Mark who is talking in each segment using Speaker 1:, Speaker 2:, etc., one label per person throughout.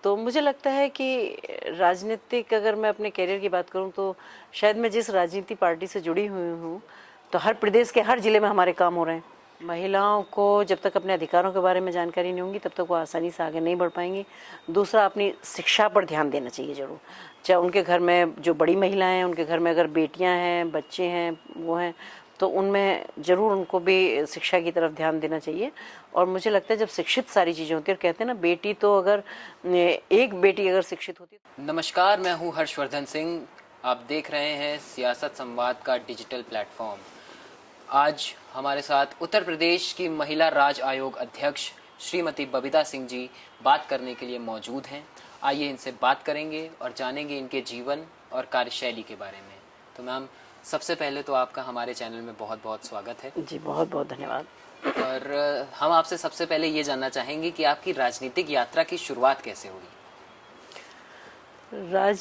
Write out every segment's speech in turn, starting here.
Speaker 1: तो मुझे लगता है कि राजनीतिक अगर मैं अपने करियर की बात करूं तो शायद मैं जिस राजनीति पार्टी से जुड़ी हुई हूं तो हर प्रदेश के हर जिले में हमारे काम हो रहे हैं। महिलाओं को जब तक अपने अधिकारों के बारे में जानकारी नहीं होगी तब तक वो आसानी से आगे नहीं बढ़ पाएंगी। दूसरा, अपनी शिक्षा पर ध्यान देना चाहिए ज़रूर। चाहे उनके घर में जो बड़ी महिलाएं हैं, उनके घर में अगर बेटियां हैं, बच्चे हैं, वो हैं, तो उनमें ज़रूर उनको भी शिक्षा की तरफ ध्यान देना चाहिए। और मुझे लगता है जब शिक्षित सारी चीज़ें होती है, और कहते हैं ना, बेटी तो अगर एक बेटी अगर शिक्षित होती है।
Speaker 2: नमस्कार, मैं हूं हर्षवर्धन सिंह। आप देख रहे हैं सियासत संवाद का डिजिटल प्लेटफॉर्म। आज हमारे साथ उत्तर प्रदेश की महिला राज्य आयोग अध्यक्ष श्रीमती बबीता सिंह जी बात करने के लिए मौजूद हैं। आइए इनसे बात करेंगे और जानेंगे इनके जीवन और कार्यशैली के बारे में। तो मैम, सबसे पहले तो आपका हमारे चैनल में बहुत बहुत स्वागत है।
Speaker 1: जी, बहुत बहुत धन्यवाद।
Speaker 2: और हम आपसे सबसे पहले ये जानना चाहेंगे कि आपकी राजनीतिक यात्रा की शुरुआत कैसे हुई?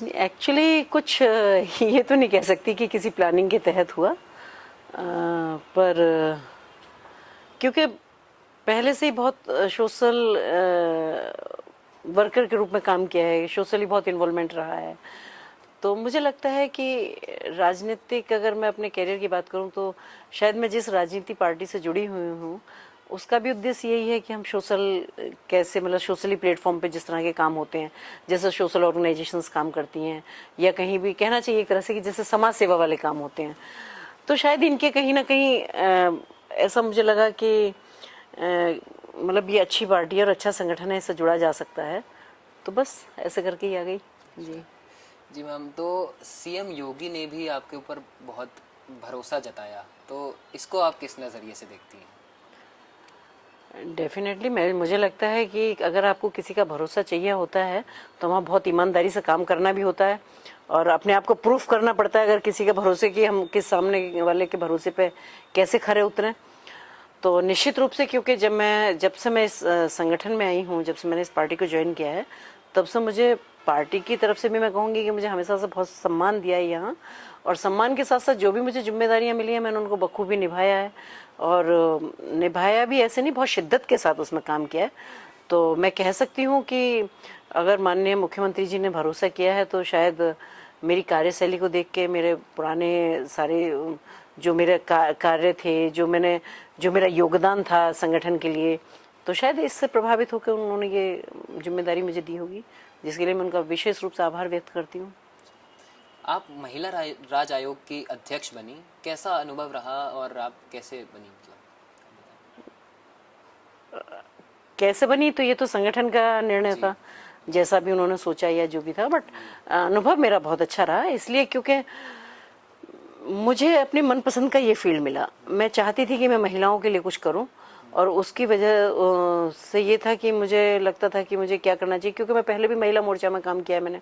Speaker 1: एक्चुअली कुछ ये तो नहीं कह सकती कि किसी प्लानिंग के तहत हुआ, पर क्योंकि पहले से ही बहुत सोशल वर्कर के रूप में काम किया है, सोशली बहुत इन्वॉल्वमेंट रहा है। तो मुझे लगता है कि राजनीतिक अगर मैं अपने करियर की बात करूं तो शायद मैं जिस राजनीति पार्टी से जुड़ी हुई हूं उसका भी उद्देश्य यही है कि हम सोशल कैसे, मतलब सोशली प्लेटफॉर्म पे जिस तरह के काम होते हैं, जैसे सोशल ऑर्गेनाइजेशंस काम करती हैं, या कहीं भी कहना चाहिए एक तरह से कि जैसे समाज सेवा वाले काम होते हैं, तो शायद इनके कहीं ना कहीं ऐसा मुझे लगा कि मतलब ये अच्छी पार्टी है और अच्छा संगठन है, इससे जुड़ा जा सकता है। तो बस ऐसे करके ही आ गई।
Speaker 2: जी मैम, तो सीएम योगी ने भी आपके ऊपर बहुत भरोसा जताया, तो इसको आप किस नज़रिए से देखती हैं?
Speaker 1: डेफिनेटली मुझे लगता है कि अगर आपको किसी का भरोसा चाहिए होता है तो वहाँ बहुत ईमानदारी से काम करना भी होता है और अपने आप को प्रूफ करना पड़ता है। अगर किसी के भरोसे की हम किस सामने वाले के भरोसे पे कैसे खरे उतरें, तो निश्चित रूप से, क्योंकि जब से मैं इस संगठन में आई हूँ, जब से मैंने इस पार्टी को ज्वाइन किया है, तब से मुझे पार्टी की तरफ से भी मैं कहूँगी कि मुझे हमेशा से बहुत सम्मान दिया है यहाँ। और सम्मान के साथ साथ जो भी मुझे जिम्मेदारियाँ मिली हैं मैंने उनको बखूबी निभाया है, और निभाया भी ऐसे नहीं, बहुत शिद्दत के साथ उसमें काम किया है। तो मैं कह सकती हूँ कि अगर माननीय मुख्यमंत्री जी ने भरोसा किया है तो शायद मेरी कार्यशैली को देख के, मेरे पुराने सारे जो मेरे कार्य थे, जो मेरा योगदान था संगठन के लिए, तो शायद इससे प्रभावित होकर उन्होंने ये जिम्मेदारी मुझे दी होगी, जिसके लिए मैं उनका विशेष रूप से आभार व्यक्त करती हूँ।
Speaker 2: आप महिला राज्य आयोग की अध्यक्ष बनी, कैसा अनुभव रहा और आप कैसे बनी?
Speaker 1: कैसे बनी तो ये तो संगठन का निर्णय था, जैसा भी उन्होंने सोचा या जो भी था, बट अनुभव मेरा बहुत अच्छा रहा, इसलिए क्योंकि मुझे अपने मनपसंद का ये फील्ड मिला। मैं चाहती थी कि मैं महिलाओं के लिए कुछ करूं, और उसकी वजह से ये था कि मुझे लगता था कि मुझे क्या करना चाहिए, क्योंकि मैं पहले भी महिला मोर्चा में काम किया है मैंने,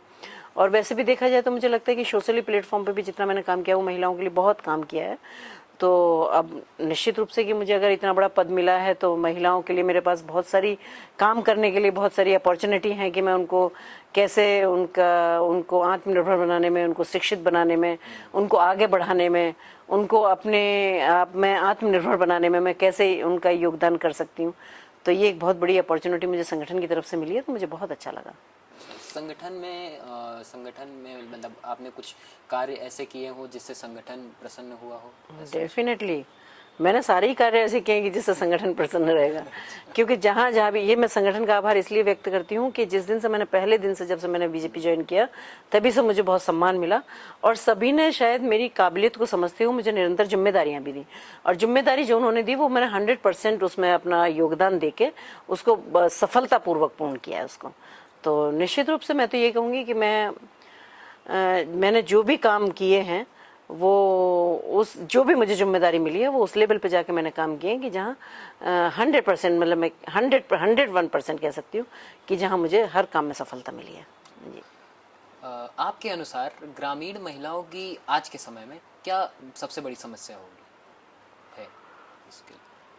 Speaker 1: और वैसे भी देखा जाए तो मुझे लगता है कि सोशली प्लेटफॉर्म पे भी जितना मैंने काम किया वो महिलाओं के लिए बहुत काम किया है। तो अब निश्चित रूप से कि मुझे अगर इतना बड़ा पद मिला है तो महिलाओं के लिए मेरे पास बहुत सारी काम करने के लिए बहुत सारी अपॉर्चुनिटी हैं कि मैं उनको कैसे उनको आत्मनिर्भर बनाने में, उनको शिक्षित बनाने में, उनको आगे बढ़ाने में, उनको अपने आप में आत्मनिर्भर बनाने में मैं कैसे उनका योगदान कर सकती हूँ। तो ये एक बहुत बड़ी अपॉर्चुनिटी मुझे संगठन की तरफ से मिली है, तो मुझे बहुत अच्छा लगा।
Speaker 2: संगठन में मतलब आपने कुछ कार्य ऐसे किए हो जिससे संगठन प्रसन्न हुआ हो?
Speaker 1: डेफिनेटली मैंने सारे ही कार्य ऐसे किए कि जिससे संगठन प्रसन्न रहेगा, क्योंकि जहाँ जहाँ भी, ये मैं संगठन का आभार इसलिए व्यक्त करती हूँ कि जिस दिन से मैंने, पहले दिन से जब से मैंने बीजेपी ज्वाइन किया, तभी से मुझे बहुत सम्मान मिला, और सभी ने शायद मेरी काबिलियत को समझते हुए मुझे निरंतर जिम्मेदारियाँ भी दी, और जिम्मेदारी जो उन्होंने दी वो मैंने 100% उसमें अपना योगदान दे के उसको सफलतापूर्वक पूर्ण किया है उसको। तो निश्चित रूप से मैं तो ये कहूँगी कि मैंने जो भी काम किए हैं वो उस जो भी मुझे जिम्मेदारी मिली है वो उस लेवल पे जाके मैंने काम किए हैं कि जहाँ 100%, मतलब मैं 101% कह सकती हूँ कि जहाँ मुझे हर काम में सफलता मिली है। जी।
Speaker 2: आपके अनुसार ग्रामीण महिलाओं की आज के समय में क्या सबसे बड़ी समस्या होगी है इसके?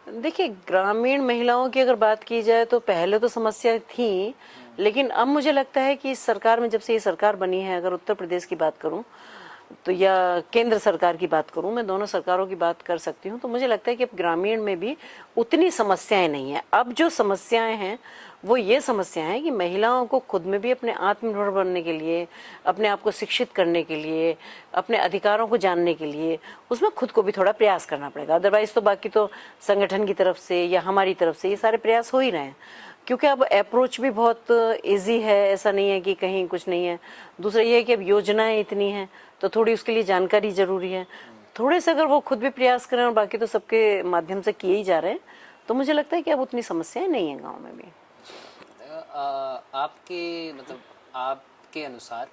Speaker 1: देखिए, ग्रामीण महिलाओं की अगर बात की जाए तो पहले तो समस्या थी, लेकिन अब मुझे लगता है कि इस सरकार में, जब से ये सरकार बनी है, अगर उत्तर प्रदेश की बात करूं तो या केंद्र सरकार की बात करूं, मैं दोनों सरकारों की बात कर सकती हूं, तो मुझे लगता है कि अब ग्रामीण में भी उतनी समस्याएं नहीं है। अब जो समस्याएं हैं वो ये समस्या है कि महिलाओं को खुद में भी अपने आत्मनिर्भर बनने के लिए, अपने आप को शिक्षित करने के लिए, अपने अधिकारों को जानने के लिए उसमें खुद को भी थोड़ा प्रयास करना पड़ेगा। अदरवाइज तो बाकी तो संगठन की तरफ से या हमारी तरफ से ये सारे प्रयास हो ही रहे हैं, क्योंकि अब अप्रोच भी बहुत इजी है, ऐसा नहीं है कि कहीं कुछ नहीं है। दूसरा ये है कि अब योजनाएं इतनी हैं तो थोड़ी उसके लिए जानकारी जरूरी है। थोड़े से अगर वो खुद भी प्रयास करें और बाकी तो सबके माध्यम से किए ही जा रहे हैं, तो मुझे लगता है कि अब उतनी समस्याएं नहीं है गाँव में भी।
Speaker 2: आपके मतलब आपके अनुसार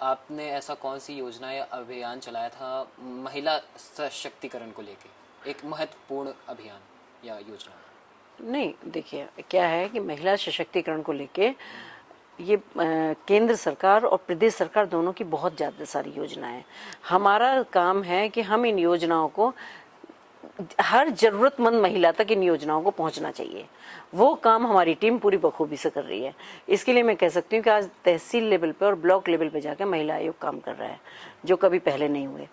Speaker 2: आपने ऐसा कौन सी योजना या अभियान चलाया था महिला सशक्तिकरण को लेके, एक महत्वपूर्ण अभियान या योजना?
Speaker 1: नहीं, देखिए क्या है कि महिला सशक्तिकरण को लेके ये केंद्र सरकार और प्रदेश सरकार दोनों की बहुत ज़्यादा सारी योजनाएं हैं। हमारा काम है कि हम इन योजनाओं को, हर जरूरतमंद महिला तक इन योजनाओं को पहुंचना चाहिए। वो काम हमारी टीम पूरी बखूबी से कर रही है। इसके लिए मैं कह सकती हूँ कि आज तहसील लेवल पे और ब्लॉक लेवल पे जाकर महिला आयोग काम कर रहा है, जो कभी पहले नहीं हुए।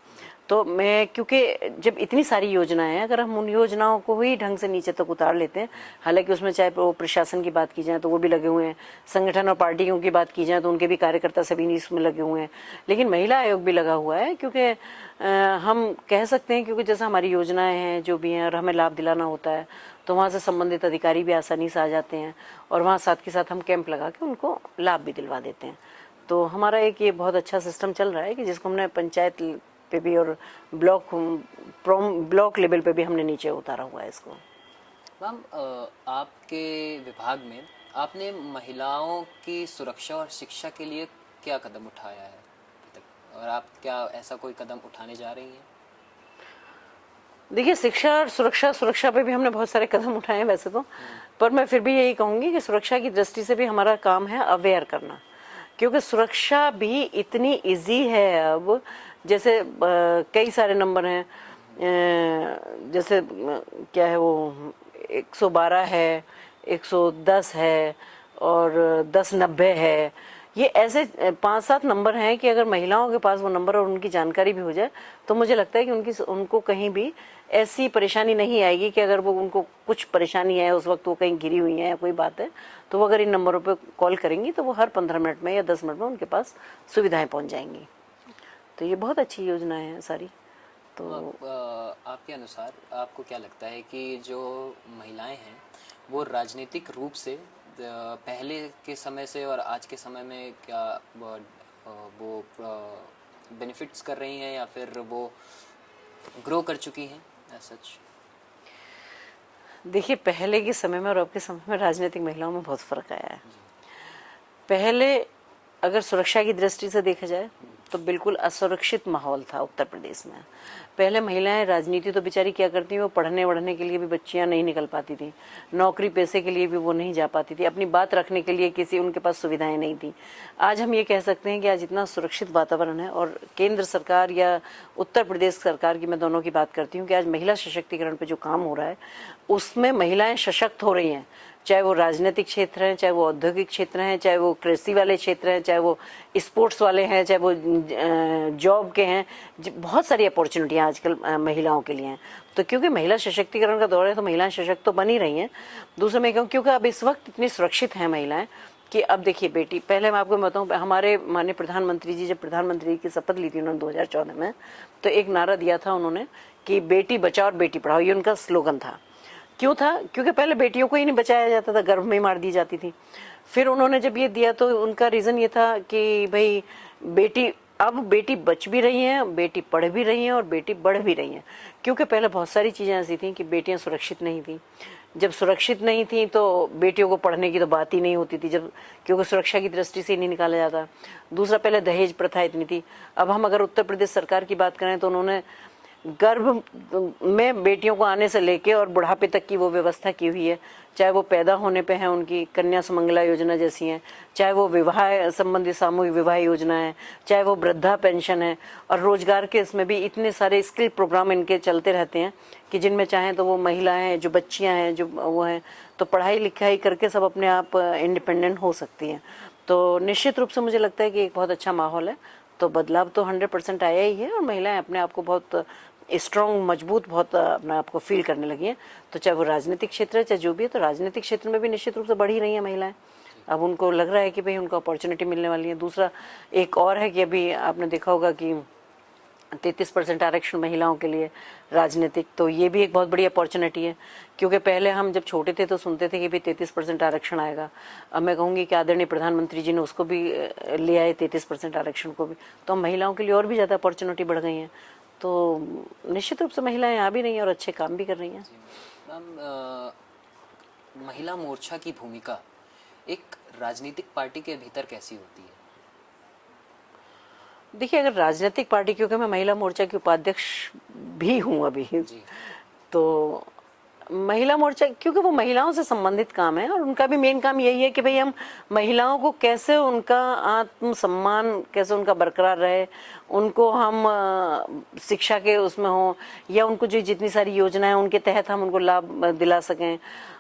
Speaker 1: तो मैं, क्योंकि जब इतनी सारी योजनाएं हैं, अगर हम उन योजनाओं को ही ढंग से नीचे तक उतार लेते हैं, हालांकि उसमें चाहे वो प्रशासन की बात की जाए तो वो भी लगे हुए हैं, संगठन और पार्टियों की बात की जाए तो उनके भी कार्यकर्ता सभी इसमें लगे हुए हैं, लेकिन महिला आयोग भी लगा हुआ है। क्योंकि हम कह सकते हैं, क्योंकि जैसा हमारी योजनाएं हैं जो भी हैं और हमें लाभ दिलाना होता है, तो वहाँ से संबंधित अधिकारी भी आसानी से आ जाते हैं और वहाँ साथ के साथ हम कैंप लगा के उनको लाभ भी दिलवा देते हैं। तो हमारा एक ये बहुत अच्छा सिस्टम चल रहा है कि जिसको हमने पंचायत पे भी और ब्लॉक लेवल पे भी हमने नीचे उतारा हुआ है इसको।
Speaker 2: मैम, आपके विभाग में आपने महिलाओं की सुरक्षा और शिक्षा के लिए क्या कदम उठाया है अभी तक, और आप क्या ऐसा कोई कदम उठाने जा रही हैं?
Speaker 1: देखिए, शिक्षा और सुरक्षा पे भी हमने बहुत सारे कदम उठाए हैं वैसे तो, पर मैं फिर भी यही कहूँगी कि सुरक्षा की दृष्टि से भी हमारा काम है अवेयर करना, क्योंकि सुरक्षा भी इतनी इजी है अब। जैसे कई सारे नंबर हैं, जैसे क्या है वो 112 है, 110 है और 1090 है। ये ऐसे 5-7 नंबर हैं कि अगर महिलाओं के पास वो नंबर और उनकी जानकारी भी हो जाए तो मुझे लगता है कि उनको कहीं भी ऐसी परेशानी नहीं आएगी कि अगर वो, उनको कुछ परेशानी है उस वक्त वो कहीं गिरी हुई है या कोई बात है, तो वो अगर इन नंबरों पे कॉल करेंगी तो वो हर 15 मिनट में या 10 मिनट में उनके पास सुविधाएं पहुंच जाएंगी। तो ये बहुत अच्छी योजना है सारी। तो
Speaker 2: आपके अनुसार आपको क्या लगता है कि जो महिलाएं हैं वो राजनीतिक रूप से पहले के समय से और आज के समय में क्या वो बेनिफिट्स कर रही हैं या फिर वो ग्रो कर चुकी हैं सच?
Speaker 1: देखिए, पहले के समय में और अब के समय में राजनीतिक महिलाओं में बहुत फर्क आया है। पहले अगर सुरक्षा की दृष्टि से देखा जाए तो बिल्कुल असुरक्षित माहौल था उत्तर प्रदेश में। पहले महिलाएं राजनीति तो बेचारी क्या करती थी, वो पढ़ने वढ़ने के लिए भी बच्चियां नहीं निकल पाती थी, नौकरी पैसे के लिए भी वो नहीं जा पाती थी, अपनी बात रखने के लिए किसी उनके पास सुविधाएं नहीं थी। आज हम ये कह सकते हैं कि आज इतना सुरक्षित वातावरण है, और केंद्र सरकार या उत्तर प्रदेश सरकार की, मैं दोनों की बात करती हूँ, कि आज महिला सशक्तिकरण पर जो काम हो रहा है उसमें महिलाएं सशक्त हो रही हैं। चाहे वो राजनीतिक क्षेत्र हैं, चाहे वो औद्योगिक क्षेत्र हैं, चाहे वो कृषि वाले क्षेत्र हैं, चाहे वो स्पोर्ट्स वाले हैं, चाहे वो जॉब के हैं, बहुत सारी अपॉर्चुनिटियां आजकल महिलाओं के लिए हैं। तो क्योंकि महिला सशक्तिकरण का दौर है तो महिलाएं सशक्त तो बन ही रही हैं। दूसरा मैं कहूँ, क्योंकि अब इस वक्त इतनी सुरक्षित हैं महिलाएं कि अब देखिए बेटी, पहले मैं आपको बताऊँ, हमारे माननीय प्रधानमंत्री जी जब प्रधानमंत्री की शपथ ली थी उन्होंने 2014 में, तो एक नारा दिया था उन्होंने कि बेटी बचाओ और बेटी पढ़ाओ, ये उनका स्लोगन था। क्यों था? क्योंकि पहले बेटियों को ही नहीं बचाया जाता था, गर्भ में मार दी जाती थी। फिर उन्होंने जब ये दिया तो उनका रीज़न ये था कि भाई बेटी, अब बेटी बच भी रही हैं, बेटी पढ़ भी रही हैं और बेटी बढ़ भी रही हैं। क्योंकि पहले बहुत सारी चीज़ें ऐसी थी कि बेटियां सुरक्षित नहीं थी। जब सुरक्षित नहीं थी तो बेटियों को पढ़ने की तो बात ही नहीं होती थी, जब, क्योंकि सुरक्षा की दृष्टि से ही नहीं निकाला जाता। दूसरा, पहले दहेज प्रथा इतनी थी। अब हम अगर उत्तर प्रदेश सरकार की बात करें तो उन्होंने गर्भ में बेटियों को आने से लेके और बुढ़ापे तक की वो व्यवस्था की हुई है। चाहे वो पैदा होने पे है उनकी कन्या सुमंगला योजना जैसी हैं, चाहे वो विवाह संबंधित सामूहिक विवाह योजना है, चाहे वो वृद्धा पेंशन है, और रोजगार के इसमें भी इतने सारे स्किल प्रोग्राम इनके चलते रहते हैं कि जिनमें चाहें तो वो महिलाएं, जो बच्चियां हैं, जो वो हैं, तो पढ़ाई लिखाई करके सब अपने आप इंडिपेंडेंट हो सकती हैं। तो निश्चित रूप से मुझे लगता है कि एक बहुत अच्छा माहौल है। तो बदलाव तो 100% आया ही है और महिलाएं अपने आप को बहुत स्ट्रॉन्ग, मजबूत बहुत अपना आपको फील करने लगी हैं। तो चाहे वो राजनीतिक क्षेत्र है, चाहे जो भी है, तो राजनीतिक क्षेत्र में भी निश्चित रूप से बढ़ ही रही हैं महिलाएं। अब उनको लग रहा है कि भाई उनको अपॉर्चुनिटी मिलने वाली है। दूसरा एक और है कि अभी आपने देखा होगा कि 33% आरक्षण महिलाओं के लिए राजनीतिक, तो ये भी एक बहुत बड़ी अपॉर्चुनिटी है। क्योंकि पहले हम जब छोटे थे तो सुनते थे कि भाई 33% आरक्षण आएगा। अब मैं कहूँगी कि आदरणीय प्रधानमंत्री जी ने उसको भी ले आए, 33% आरक्षण को भी। तो हम महिलाओं के लिए और भी ज़्यादा अपॉर्चुनिटी बढ़ गई हैं। तो निश्चित रूप से महिलाएं आ भी रही हैं और अच्छे काम भी कर रही हैं।
Speaker 2: मैम, महिला मोर्चा की भूमिका एक राजनीतिक पार्टी के भीतर कैसी होती है?
Speaker 1: देखिए, अगर राजनीतिक पार्टी, क्योंकि मैं महिला मोर्चा की उपाध्यक्ष भी हूँ अभी,
Speaker 2: जी।
Speaker 1: तो महिला मोर्चा, क्योंकि वो महिलाओं से संबंधित काम है और उनका भी मेन काम यही है कि भाई हम महिलाओं को कैसे, उनका आत्मसम्मान कैसे उनका बरकरार रहे, उनको हम शिक्षा के उसमें हो, या उनको जो जितनी सारी योजनाएं उनके तहत हम उनको लाभ दिला सकें।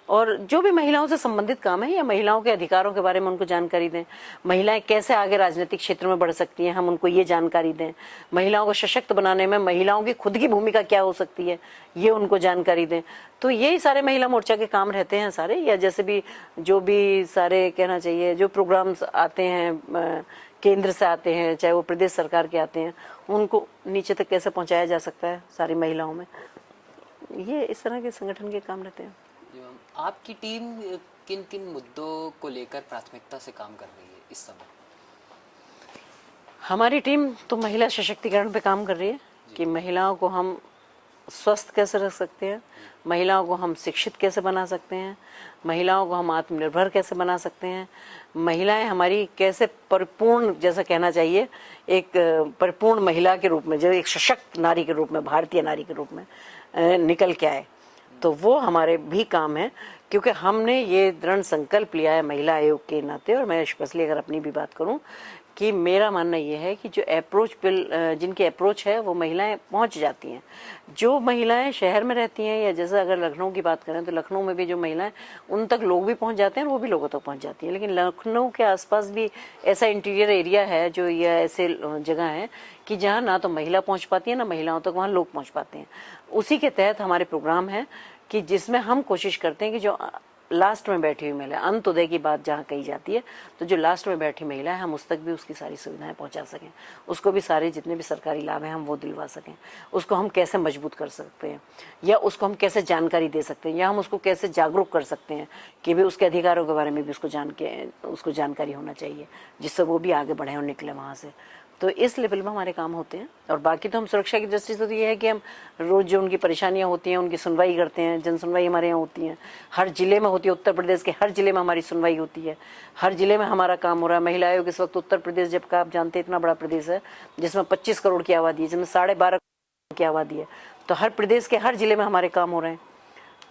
Speaker 1: और जो भी महिलाओं से संबंधित काम है, या महिलाओं के अधिकारों के बारे में उनको जानकारी दें, महिलाएं कैसे आगे राजनीतिक क्षेत्र में बढ़ सकती हैं, हम उनको ये जानकारी दें, महिलाओं को सशक्त बनाने में महिलाओं की खुद की भूमिका क्या हो सकती है, ये उनको जानकारी दें। तो यही सारे महिला मोर्चा के काम रहते हैं सारे। या जैसे भी जो भी सारे कहना चाहिए जो प्रोग्राम्स आते हैं, केंद्र से आते हैं, चाहे वो प्रदेश सरकार के आते हैं, उनको नीचे तक कैसे पहुंचाया जा सकता है सारी महिलाओं में, ये इस तरह के संगठन के काम रहते हैं।
Speaker 2: जी मैम, आपकी टीम किन किन मुद्दों को लेकर प्राथमिकता से काम कर रही है इस समय?
Speaker 1: हमारी टीम तो महिला सशक्तिकरण पे काम कर रही है कि महिलाओं को हम स्वस्थ कैसे रख सकते हैं, महिलाओं को हम शिक्षित कैसे बना सकते हैं, महिलाओं को हम आत्मनिर्भर कैसे बना सकते हैं, महिलाएं हमारी कैसे परिपूर्ण, जैसा कहना चाहिए, एक परिपूर्ण महिला के रूप में, जो एक सशक्त नारी के रूप में, भारतीय नारी के रूप में निकल के आए। तो वो हमारे भी काम है, क्योंकि हमने ये दृढ़ संकल्प लिया है महिला आयोग के नाते। और मैं स्पेशली अगर अपनी भी बात करूं, कि मेरा मानना ये है कि जो अप्रोच जिनकी अप्रोच है वो महिलाएं पहुंच जाती हैं। जो महिलाएं शहर में रहती हैं, या जैसे अगर लखनऊ की बात करें तो लखनऊ में भी जो महिलाएं, उन तक लोग भी पहुंच जाते हैं और वो भी लोगों तक पहुंच जाती हैं। लेकिन लखनऊ के आसपास भी ऐसा इंटीरियर एरिया है, जो ये ऐसे जगह है कि जहाँ ना तो महिला पहुंच पाती है, ना महिलाओं तक वहाँ लोग पहुंच पाते हैं। उसी के तहत हमारे प्रोग्राम है कि जिसमें हम कोशिश करते हैं कि जो लास्ट में बैठी हुई महिला, अंत्योदय की बात जहाँ कही जाती है, तो जो लास्ट में बैठी महिला है, हम उस तक भी उसकी सारी सुविधाएं पहुंचा सकें, उसको भी सारे जितने भी सरकारी लाभ हैं हम वो दिलवा सकें। उसको हम कैसे मजबूत कर सकते हैं, या उसको हम कैसे जानकारी दे सकते हैं, या हम उसको कैसे जागरूक कर सकते हैं कि भी उसके अधिकारों के बारे में भी उसको जानकारी होना चाहिए, जिससे वो भी आगे बढ़े और निकले वहाँ से। तो इस लेवल में हमारे काम होते हैं। और बाकी तो हम सुरक्षा की दृष्टि से तो ये है कि हम रोज़ जो उनकी परेशानियां होती हैं उनकी सुनवाई करते हैं। जन सुनवाई हमारे यहाँ होती है, हर जिले में होती है। उत्तर प्रदेश के हर जिले में हमारी सुनवाई होती है, हर जिले में हमारा काम हो रहा है। महिला आयोग इस वक्त उत्तर प्रदेश, जबकि आप जानते हैं इतना बड़ा प्रदेश है जिसमें 25 करोड़ की आबादी है, जिसमें 12.5 करोड़ की आबादी है, तो हर प्रदेश के हर जिले में हमारे काम हो रहे हैं।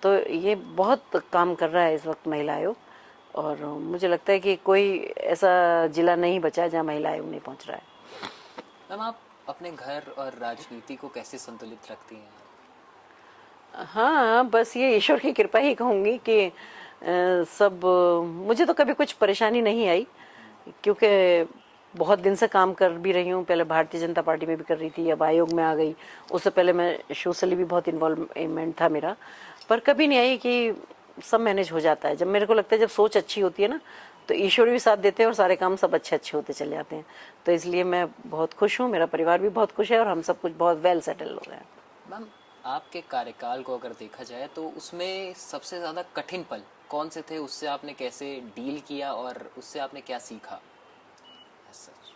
Speaker 1: तो ये बहुत काम कर रहा है इस वक्त महिला आयोग। और मुझे लगता है कि कोई ऐसा जिला नहीं बचा है जहाँ महिला आयोग नहीं पहुँच रहा है।
Speaker 2: मैम, आप अपने घर और राजनीति को कैसे संतुलित रखती हैं?
Speaker 1: हाँ, बस ये ईश्वर की कृपा ही कहूँगी कि मुझे तो कभी कुछ परेशानी नहीं आई, क्योंकि बहुत दिन से काम कर भी रही हूँ। पहले भारतीय जनता पार्टी में भी कर रही थी, अब आयोग में आ गई। उससे पहले मैं सोशली भी बहुत इन्वॉल्वमेंट था मेरा, पर कभी नहीं आई कि सब मैनेज हो जाता है। जब मेरे को लगता है जब सोच अच्छी होती है ना, तो ईश्वर भी साथ देते हैं और सारे काम सब अच्छे अच्छे होते चले जाते हैं। तो इसलिए मैं बहुत खुश हूँ, मेरा परिवार भी बहुत खुश है और हम सब कुछ बहुत वेल सेटल हो रहे हैं।
Speaker 2: मैम, आपके कार्यकाल को अगर देखा जाए तो उसमें सबसे ज़्यादा कठिन पल कौन से थे? उससे आपने कैसे डील किया और उससे आपने क्या सीखा? सच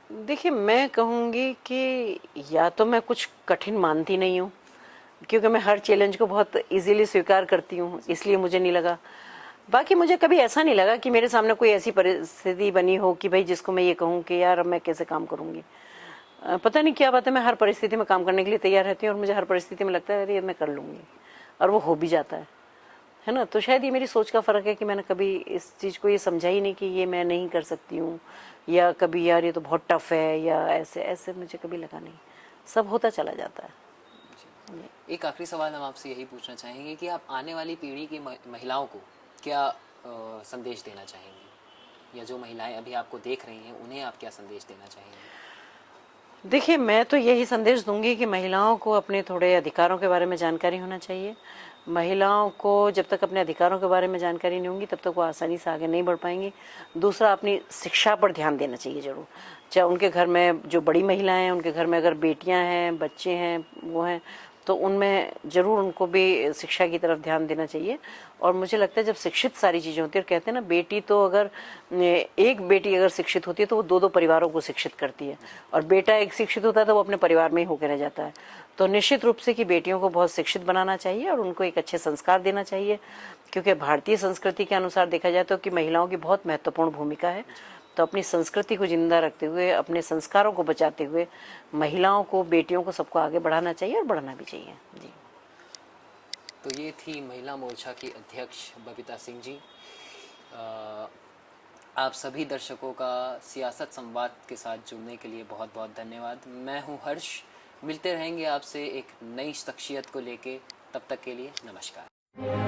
Speaker 1: देखिए, मैं कहूँगी कि या तो मैं कुछ कठिन मानती नहीं हूँ, क्योंकि मैं हर चैलेंज को बहुत इजीली स्वीकार करती हूँ, इसलिए मुझे नहीं लगा। बाकी मुझे कभी ऐसा नहीं लगा कि मेरे सामने कोई ऐसी परिस्थिति बनी हो कि भाई जिसको मैं ये कहूँ कि यार अब मैं कैसे काम करूँगी। पता नहीं क्या बात है, मैं हर परिस्थिति में काम करने के लिए तैयार रहती हूँ और मुझे हर परिस्थिति में लगता है अरे ये मैं कर लूँगी, और वो हो भी जाता है ना। तो शायद ये मेरी सोच का फ़र्क है कि मैंने कभी इस चीज़ को ये समझा ही नहीं कि ये मैं नहीं कर सकती हूँ, या कभी यार ये तो बहुत टफ है, या ऐसे ऐसे मुझे कभी लगा नहीं, सब होता चला जाता है।
Speaker 2: एक आखिरी सवाल हम आपसे यही पूछना चाहेंगे कि आप आने वाली पीढ़ी की महिलाओं को क्या संदेश देना चाहेंगी, या जो महिलाएं अभी आपको देख रही हैं उन्हें आप क्या संदेश देना चाहेंगे?
Speaker 1: देखिए, मैं तो यही संदेश दूंगी कि महिलाओं को अपने थोड़े अधिकारों के बारे में जानकारी होना चाहिए। महिलाओं को जब तक अपने अधिकारों के बारे में जानकारी नहीं होगी तब तक वो आसानी से आगे नहीं बढ़ पाएंगी। दूसरा, अपनी शिक्षा पर ध्यान देना चाहिए ज़रूर। चाहे उनके घर में जो बड़ी महिलाएं हैं, उनके घर में अगर बेटियां हैं, बच्चे हैं, वो हैं, तो उनमें ज़रूर उनको भी शिक्षा की तरफ ध्यान देना चाहिए। और मुझे लगता है जब शिक्षित सारी चीज़ें होती है, कहते हैं ना, बेटी तो अगर एक बेटी अगर शिक्षित होती है तो वो दो दो परिवारों को शिक्षित करती है, और बेटा एक शिक्षित होता है तो वो अपने परिवार में ही होकर रह जाता है। तो निश्चित रूप से कि बेटियों को बहुत शिक्षित बनाना चाहिए और उनको एक अच्छे संस्कार देना चाहिए, क्योंकि भारतीय संस्कृति के अनुसार देखा जाए तो कि महिलाओं की बहुत महत्वपूर्ण भूमिका है। तो अपनी संस्कृति को जिंदा रखते हुए, अपने संस्कारों को बचाते हुए महिलाओं को, बेटियों को, सबको आगे बढ़ाना चाहिए और बढ़ाना भी चाहिए। जी।
Speaker 2: तो ये थी महिला मोर्चा की अध्यक्ष बबीता सिंह जी। आप सभी दर्शकों का सियासत संवाद के साथ जुड़ने के लिए बहुत बहुत धन्यवाद। मैं हूं हर्ष, मिलते रहेंगे आपसे एक नई शख्सियत को लेके। तब तक के लिए नमस्कार।